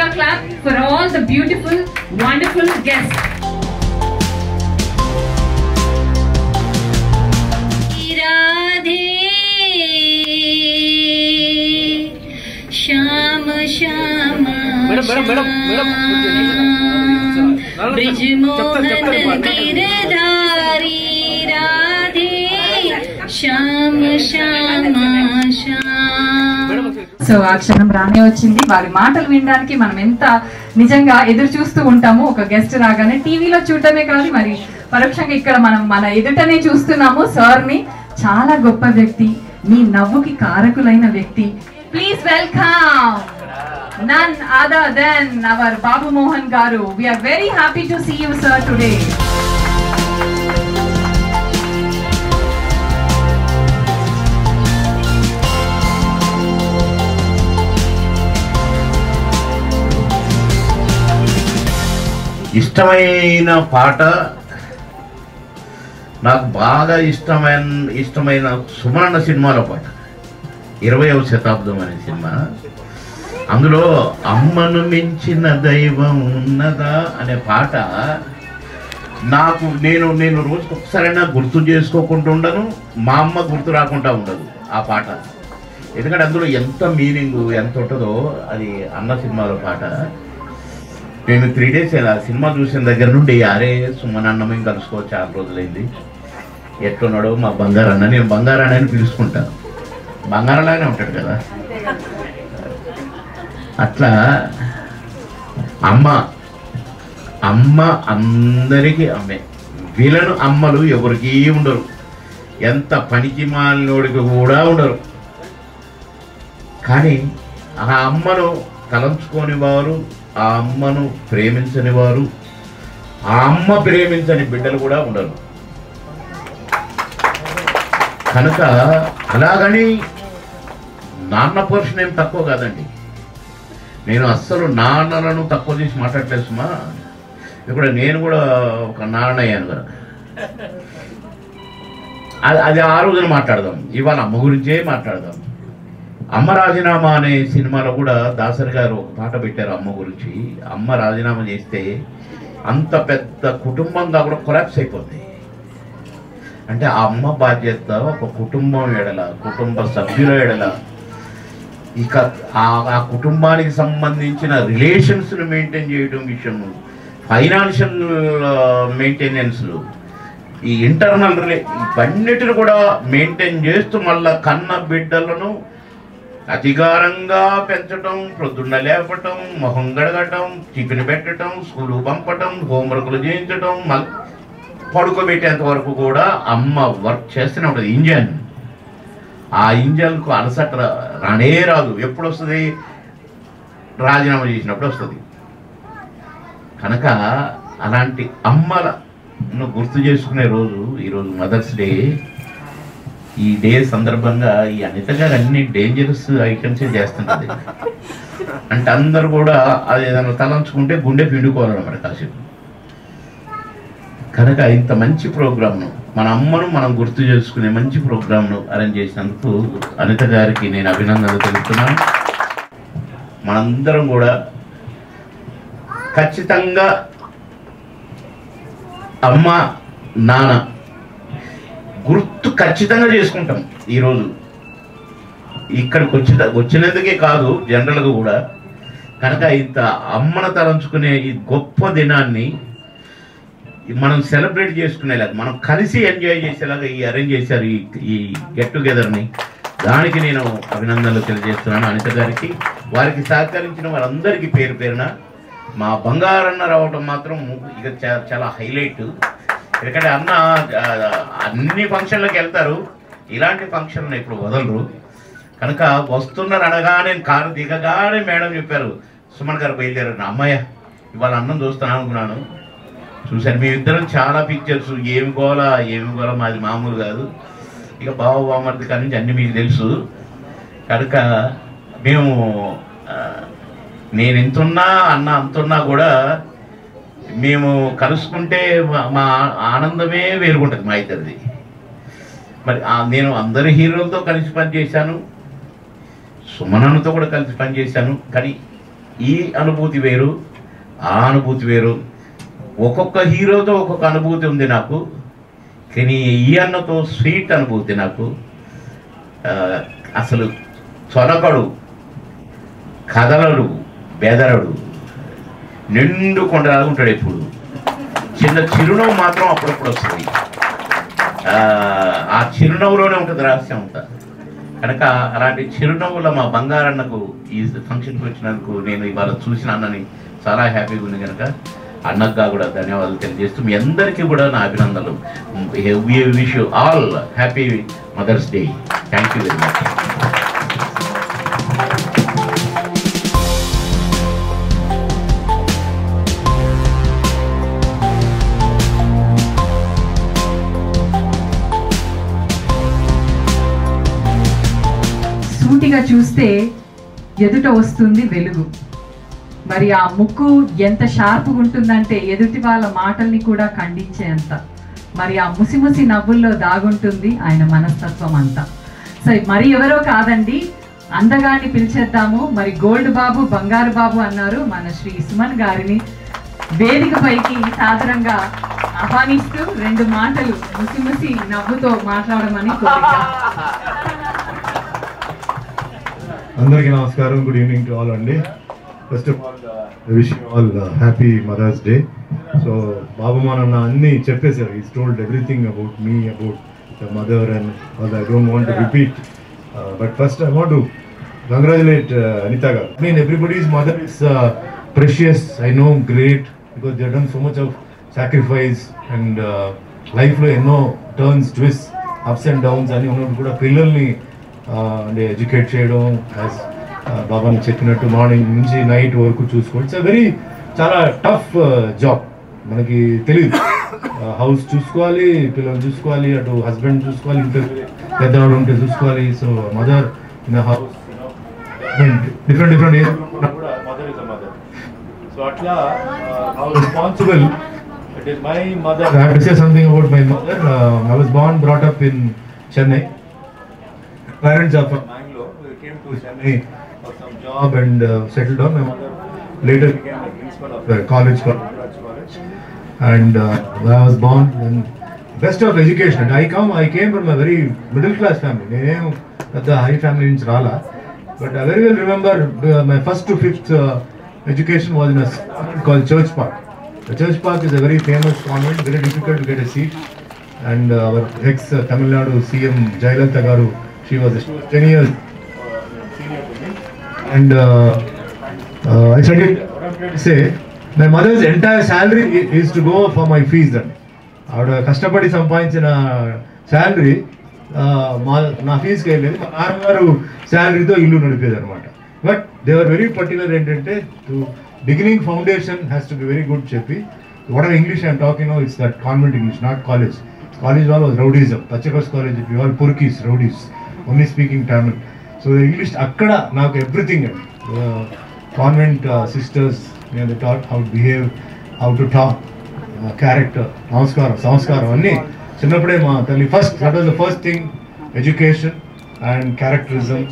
Ganga clap for all the beautiful, wonderful guests. Shyam Shyam Brijmohan Girdhari Radhe Shyam Shyam Shyam. So ఆ క్షణం రానే వచ్చింది. వారి మాటలు వినడానికి మనం ఎంత నిజంగా ఎదురు చూస్తూ ఉంటాము. ఒక గెస్ట్ రాగానే టీవీలో చూడటమే కాదు, మరి పరోక్షంగా ఇక్కడ మనం మన ఎదుటనే చూస్తున్నాము సార్ ని. చాలా గొప్ప వ్యక్తి, మీ నవ్వుకి కారకులైన వ్యక్తి. Please welcome none other than our Babu Mohan garu. We are very happy to see you sir today. ఇష్టమైన పాట, నాకు బాగా ఇష్టమైన సుమరణ సినిమాలో పాట 20వ శతాబ్దం అనే సినిమా. అందులో అమ్మను మించిన దైవం ఉన్నదా అనే పాట నాకు నేను రోజుకి ఒకసారైనా గుర్తు చేసుకోకుండా ఉండను, మా అమ్మ గుర్తు రాకుండా ఉండదు ఆ పాట. ఎందుకంటే అందులో ఎంత మీనింగ్ ఎంత ఉంటుందో. అది అన్న సినిమాలో పాట. నేను 3 days ఆ సినిమా చూసిన దగ్గర నుండి అరే సుమనన్నమే కలుసుకో, చాలా రోజులైంది, ఎట్లున్నాడో మా బంగారన్న. నేను బంగారన్న అని పిలుచుకుంటాను, బంగారంలాగానే ఉంటాడు కదా. అట్లా అమ్మ అందరికీ అమ్మే. వీళ్ళను అమ్మలు ఎవరికీ ఉండరు, ఎంత పనికి మాలినోడికి కూడా ఉండరు. కానీ ఆ అమ్మను తలంచుకొని వారు, ఆ అమ్మను ప్రేమించని వారు, ఆ అమ్మ ప్రేమించని బిడ్డలు కూడా ఉండరు. కనుక అలాగని నాన్న పోర్షన్ ఏం తక్కువ కాదండి. నేను అస్సలు నాన్నలను తక్కువ చేసి మాట్లాడలేదు సుమా. ఇప్పుడు నేను కూడా ఒక నాన్న అయ్యాను కదా. అది ఆ రోజున మాట్లాడదాం, ఇవాళ అమ్మ గురించే మాట్లాడదాం. అమ్మ రాజీనామా అనే సినిమాలో కూడా దాసరి గారు ఒక పాట పెట్టారు అమ్మ గురించి. అమ్మ రాజీనామా చేస్తే అంత పెద్ద కుటుంబంగా కూడా కొలాప్స్ అయిపోతుంది. అంటే ఆ అమ్మ బాధ్యత ఒక కుటుంబం ఎడల, కుటుంబ సభ్యుల ఎడల, ఇక ఆ కుటుంబానికి సంబంధించిన రిలేషన్స్ను మెయింటైన్ చేయడం విషయం, ఫైనాన్షియల్ మెయింటెనెన్స్లు, ఈ ఇంటర్నల్ ఇవన్నిటిని కూడా మెయింటైన్ చేస్తూ మళ్ళా కన్న బిడ్డలను అధికారంగా పెంచటం, ప్రొద్దున్న లేపటం, మొహం గడగటం, టిఫిన్ పెట్టడం, స్కూలు పంపటం, హోంవర్క్లు చేయించటం, మళ్ళీ పడుకోబెట్టేంత వరకు కూడా అమ్మ వర్క్ చేస్తూనే ఉంటుంది. ఇంజన్, ఆ ఇంజన్కు అలసట రానే రాదు. ఎప్పుడు వస్తుంది? రాజీనామా చేసినప్పుడు వస్తుంది. కనుక అలాంటి అమ్మలను గుర్తు చేసుకునే రోజు ఈరోజు మదర్స్ డే. ఈ డే సందర్భంగా ఈ అనిత గారు అన్ని డేంజరస్ ఐటమ్సే చేస్తుంటుంది. అంటే అందరు కూడా అది ఏదైనా తలంచుకుంటే గుండె పిండుకోవాలన్నమాట కాసేపు. కనుక ఇంత మంచి ప్రోగ్రామ్ను, మన అమ్మను మనం గుర్తు చేసుకునే మంచి ప్రోగ్రామ్ను అరేంజ్ చేసినందుకు అనిత గారికి నేను అభినందనలు తెలుపుతున్నాను. మనందరం కూడా ఖచ్చితంగా అమ్మ నాన్న గుర్తు ఖచ్చితంగా చేసుకుంటాం. ఈరోజు ఇక్కడికి వచ్చినందుకే కాదు, జనరల్గా కూడా. కనుక ఇంత అమ్మను తలంచుకునే ఈ గొప్ప దినాన్ని మనం సెలబ్రేట్ చేసుకునేలాగా, మనం కలిసి ఎంజాయ్ చేసేలాగా ఈ అరేంజ్ చేశారు ఈ గెట్ టుగెదర్ని. దానికి నేను అభినందనలు తెలియజేస్తున్నాను అనిత గారికి. వారికి సహకరించిన వారందరికీ పేరు పేరున. మా బంగారన్న రావటం మాత్రం ఇక చాలా హైలైట్. ఎందుకంటే అన్న అన్ని ఫంక్షన్లకు వెళ్తారు, ఇలాంటి ఫంక్షన్లు ఇప్పుడు వదలరు. కనుక వస్తున్నారు అనగానే కారు దిగగానే మేడం చెప్పారు, సుమన్ గారు బయలుదేరారు. అమ్మాయ ఇవాళ అన్నం చూస్తాను అనుకున్నాను. చూశాను మేమిద్దరం చాలా పిక్చర్స్. ఏమి గోల మాది మామూలు కాదు. ఇక బావ బామర్ది కానీ నుంచి అన్నీ మీకు తెలుసు. కనుక మేము నేను ఎంతున్నా అన్న అంతున్నా కూడా మేము కలుసుకుంటే మా ఆనందమే వేరుగుంటుంది మా ఇద్దరిది. మరి నేను అందరి హీరోలతో కలిసి పనిచేశాను, సుమనన్నతో కూడా కలిసి పనిచేశాను. కానీ ఈ అనుభూతి వేరు, ఆ అనుభూతి వేరు. ఒక్కొక్క హీరోతో ఒక్కొక్క అనుభూతి ఉంది నాకు. కానీ ఈ అన్నతో స్వీట్ అనుభూతి నాకు. అసలు చొరకడు, కదలడు, బెదరడు, నిండు కొండలాగా ఉంటాడు. ఎప్పుడు చిన్న చిరునవ్వు మాత్రం అప్పుడప్పుడు వస్తుంది. ఆ చిరునవ్వులోనే ఉంటుంది రహస్యం అంతా. కనుక అలాంటి చిరునవ్వుల మా బంగారన్నకు ఈ ఫంక్షన్కి వచ్చినందుకు నేను ఇవాళ చూసిన అన్నని చాలా హ్యాపీగా ఉంది. కనుక అన్నగా కూడా ధన్యవాదాలు తెలియజేస్తూ మీ అందరికీ కూడా నా అభినందనలు. Wish you all happy mothers Day. Thank you very much. సూటిగా చూస్తే ఎదుట వస్తుంది వెలుగు. మరి ఆ ముక్కు ఎంత షార్ప్గా ఉంటుందంటే ఎదుటి వాళ్ళ మాటల్ని కూడా ఖండించేంత. మరి ఆ ముసిముసి నవ్వుల్లో దాగుంటుంది ఆయన మనస్తత్వం అంతా. సో మరి ఎవరో కాదండి, అందగాన్ని పిలిచేద్దాము. మరి గోల్డ్ బాబు, బంగారు బాబు అన్నారు మన శ్రీ సుమన్ గారిని వేదిక పైకి సాదరంగా ఆహ్వానిస్తూ 2 మాటలు ముసిముసి నవ్వుతో మాట్లాడమని కోరిక. అందరికీ నమస్కారం. గుడ్ ఈవినింగ్ టు ఆల్ అండి. First of all wish you all happy mothers day. So బాబు నాన్న అన్నీ చెప్పేశారు. Is told everything about me, about the mother and all. I don't want to repeat, but first I want to congratulate Anitha గారు. I mean, everybody's mother is precious. I know, great, because they have done so much of sacrifice and life లో ఎన్నో turns, twist, ups and downs అని ఉన్నప్పుడు కూడా పిల్లల్ని అంటే educate చేయడం, as బాబాని చెప్పినట్టు మార్నింగ్ నుంచి నైట్ వరకు చూసుకోండి. ఇట్స్ చాలా టఫ్ జాబ్. మనకి తెలియదు, హౌస్ చూసుకోవాలి, పిల్లలు చూసుకోవాలి, అటు హస్బెండ్ చూసుకోవాలి, ఇంట్లో పెద్దవాడు ఉంటే చూసుకోవాలి. So mother in house different age కూడా mother is a mother. So అట్లా how responsible it is my mother. I have to say something about my mother. I was born brought up in Chennai. Parents are from Bangalore. We came to Chennai for some job and settled down. My mother later became the principal of the college, and I was born in best of education. And I came from a very middle class family. నేను పెద్ద high family నుంచి రాలా, but I very well remember my first to fifth education was in a convent called Church Park. The Church Park is a very famous convent, very difficult to get a seat. And our ex Tamil Nadu CM Jayalalitha garu, she was 10 years senior to me. And I said it, what I'm trying to say, my mother's entire salary is to go for my fees. Then ఆవిడ కష్టపడి సంపాదించిన salary నా ఫీజుకి వెళ్ళేది. మా నాన్నగారు శాలరీతో ఇల్లు నడిపేది అనమాట. But they are very particular ఏంటంటే to beginning foundation has to be very good చెప్పి what are English I'm talking now it's that convent English, not college. College all was rowdyism. Pachakos college, if you all Purkis, rowdies, only speaking Tamil. So the English akkada now everything. Convent sisters, they taught how to behave, how to talk, character, samskaram, anni. Chinnappude ma talli first, that was the first thing, education and characterism.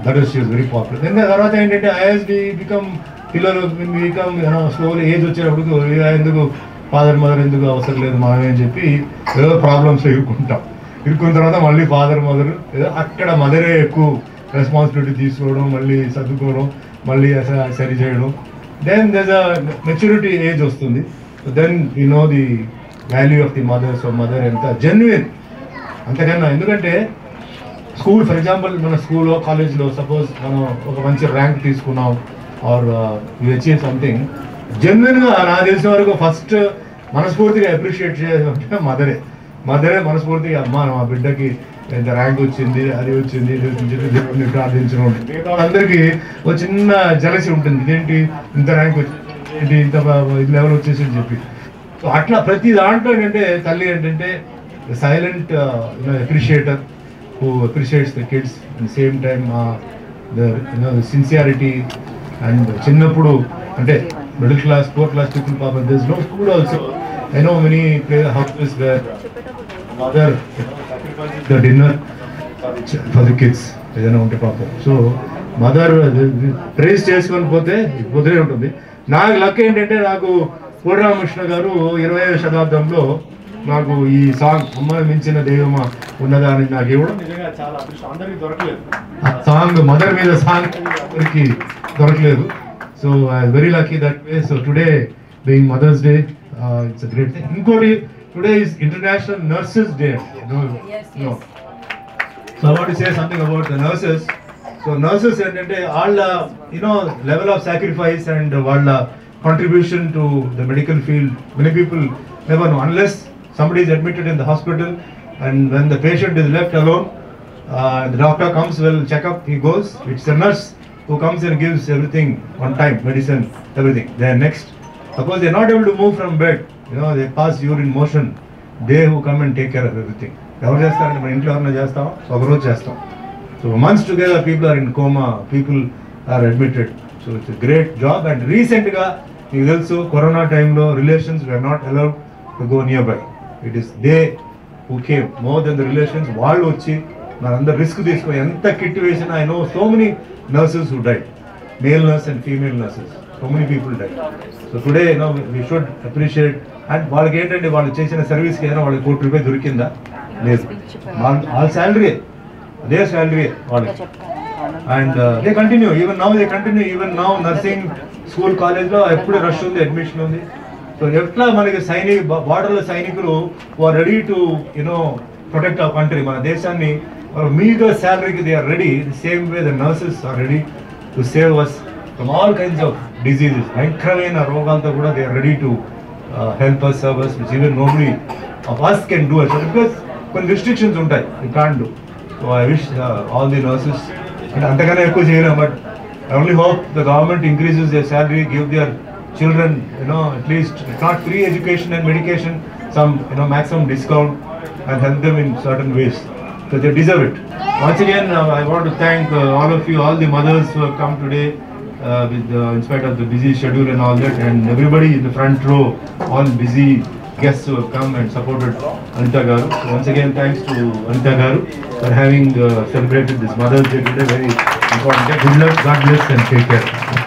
That was, she was very popular. Then the tarvata entante as we become pillalu, when we become slowly age వచ్చేటప్పుడు ఎందుకు father mother ఎందుకు అవసరం లేదు మనమే అని చెప్పి ఏదో ప్రాబ్లమ్స్లో ఇరుక్కున్న తర్వాత మళ్ళీ ఫాదర్ మదర్ ఏదో అక్కడ మదరే ఎక్కువ రెస్పాన్సిబిలిటీ తీసుకోవడం, మళ్ళీ సర్దుకోవడం, మళ్ళీ సరి చేయడం. Then there a maturity age వస్తుంది. Then you know the value of the mother. So mother ఎంత జెన్యున్ అంతకన్నా. ఎందుకంటే స్కూల్, ఫర్ ఎగ్జాంపుల్ మన స్కూల్లో కాలేజ్లో సపోజ్ మనం ఒక మంచి ర్యాంక్ తీసుకున్నాం ఆర్ యు అచీవ్ సంథింగ్, జెన్యున్గా నాకు తెలిసిన వరకు ఫస్ట్ మనస్ఫూర్తిగా అప్రిషియేట్ చేయాలంటే మదరే మనస్ఫూర్తిగా అమ్మ మా బిడ్డకి ఎంత ర్యాంక్ వచ్చింది, అది వచ్చింది, దేవుడిని ప్రార్థించడం ఉంటుంది. అందరికీ ఒక చిన్న జలసి ఉంటుంది, ఇదేంటి ఇంత ర్యాంక్ వచ్చింది, ఏంటి ఇంత లెవెల్ వచ్చేసి అని చెప్పి. సో అట్లా ప్రతి దాంట్లో ఏంటంటే తల్లి ఏంటంటే silent అప్రిషియేటర్ who appreciates the kids at the same time the sincerity. And చిన్నప్పుడు అంటే middle class, poor class people పాపం there is no food also. I know many houses where mother sacrifices the dinner for the kids ఏదైనా ఉంటే పాపం. So mother praise చేసుకొని పోతే కుదిరే ఉంటుంది. నాకు లక్ ఏంటంటే నాకు కోడి రామకృష్ణ గారు 20వ శతాబ్దంలో నాకు ఈ సాంగ్ అమ్మని మించిన దైవమా ఉన్నదా అని నాకు ఇవ్వడం నిజంగా చాలా అదృష్టం. అందరికీ దొరకలేదు ఆ సాంగ్, మదర్ మీద సాంగ్ అందరికి దొరకలేదు. So I very lucky that way. So today being mother's day, it's a great thing. ఇంకోటి, today is international nurses day. So I want to say something about the nurses. So nurses ఏంటంటే వాళ్ళ level of sacrifice and వాళ్ళ contribution to the medical field. Many people never know unless somebody is admitted in the hospital, and when the patient is left alone, the doctor comes, will check up, he goes. It's the nurse who comes and gives everything on time, medicine, everything. Then next, suppose they are not able to move from bed, they pass urine motion, they who come and take care of everything. Evaru chestarante మన ఇంట్లో ఎవరైనా చేస్తాం, ఒక రోజు చేస్తాం. So months together people are in coma, people are admitted. So it's a great job. And recent ga మీకు తెలుసు corona టైంలో relations were not allowed to go nearby. It is they who came more than the relations. వాళ్ళు వచ్చి మనందరూ risk తీసుకొని ఎంత kit వేసినా, I know so many nurses who died, male nurse and female nurses, so many people died. So today we should appreciate. And వాళ్ళకి ఏంటంటే వాళ్ళు చేసిన సర్వీస్కి ఏదైనా వాళ్ళకి ₹1 దొరికిందా? లేదు. వాళ్ళ శాలరీ, అదే శాలరీ వాళ్ళకి. And they continue, even now nursing school, college లో ఎప్పుడు రష్ ఉంది, అడ్మిషన్ ఉంది. సో ఎట్లా మనకి బార్డర్లో సైనికులు are ready to protect our country, మన దేశాన్ని మీగర్ శాలరీకి they are ready. The same way the nurses are ready to save us from all kinds of diseases. భయంకరమైన రోగాలతో కూడా they are ready to help us, serve us, which even nobody of us can do us, because కొన్ని restrictions ఉంటాయి, you can't do. So I wish all the nurses, అంటే అంతగానే ఎక్కువ చేయలేం, but I only hope the government increases their salary, give their children, at least, if not free education and medication, some, maximum discount, and help them in certain ways. So they deserve it. Once again, I want to thank all of you, all the mothers who have come today, in spite of the busy schedule and all that, and everybody in the front row, all busy guests who have come and supported Anita Garu. So once again, thanks to Anita Garu for having celebrated this Mother's Day today. Very important day. Good luck, God bless, and take care.